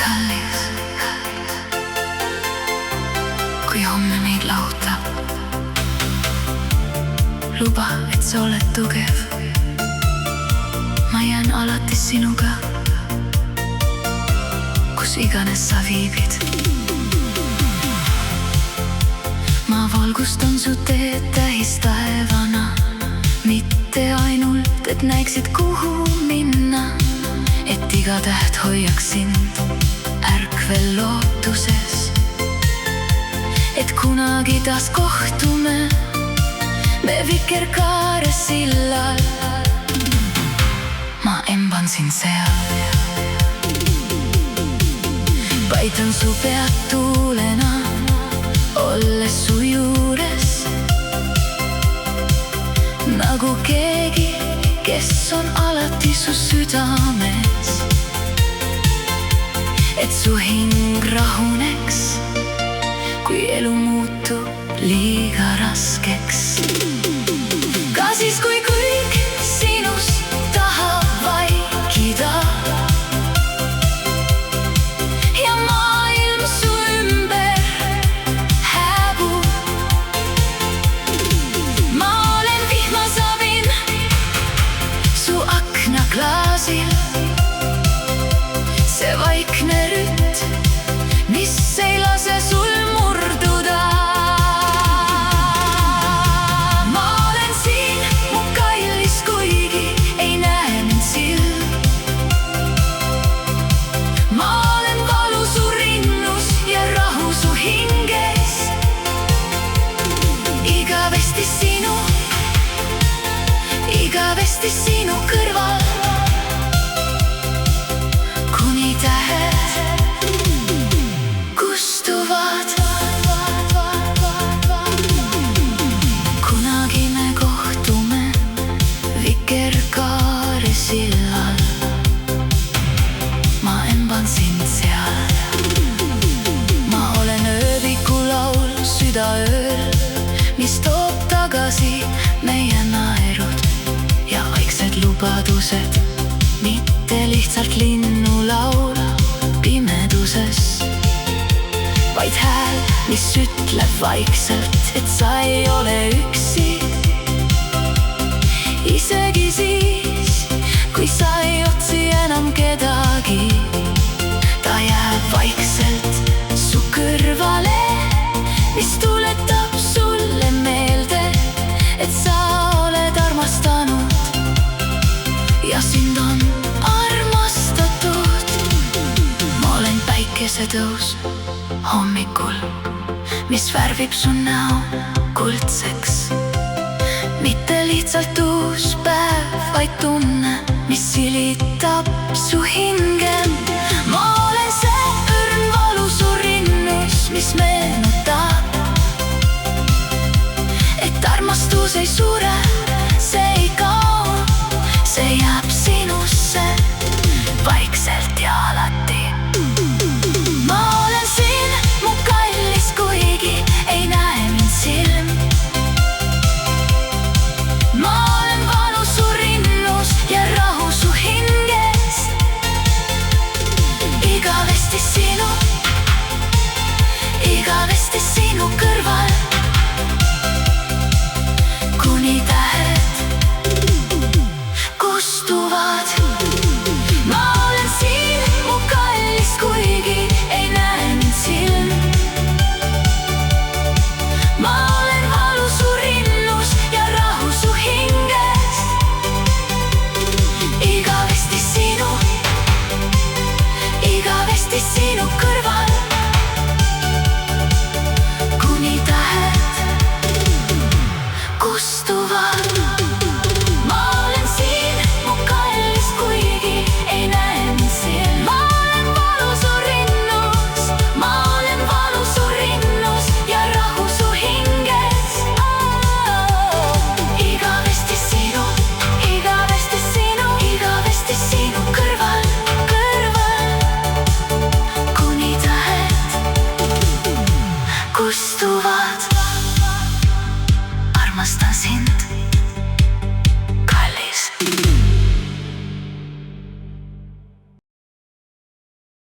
kallis, kui homme meid lahutab. Luba, et sa oled tugev. Ma jään alati sinuga, kus iganes sa viibid. Ma valgustan su teed täis taevana, mitte ainult, et näeksid, kuhu minna, et iga täht hoiaks sind ärkvel lootuses, et kunagi taas kohtume me Vikerkaare sillal. Ma emban sind seal, paitan su pead tuulena, olles su juures, nagu keegi, kes on alati su südames, et su hing rahuneks, kui elu muutub liiga raskeks. Ka siis, kui kõik sinust tahab vaikida ja maailm su ümber hääbub, ma olen vihmasavin su aknaklaasil, see vaikne rütt, mis ei lase sul murduda. Ma olen siin, mu kallis, kuigi ei näe mind silm. Ma olen valu su rinnus ja rahu su hinges. Igavesti sinu kõrval, kuni tähed kustuvad. Kunagi me kohtume Vikerkaare sillal, ma emban sind seal. Ma olen ööbikulaul südaööl, mis toob tagasi meie naerud ja vaiksed lubadused, mitte lihtsalt linnulaul pimeduses, vaid hääl, mis ütleb vaikselt, et sa ei ole üksi. Isegi siis, kui sa ei otsi enam kedagi, ta jääb vaikselt su kõrvale, mis tuletab sulle meelde, et sa oled armastanud ja sind on armastatud. Ma olen päikesetõus hommikul, mis värvib su näo kuldseks, mitte lihtsalt uus päev, vaid tunne, mis silitab su hinge. Ma olen see õrn valu su rinnus, mis meenutab, et armastus ei sure.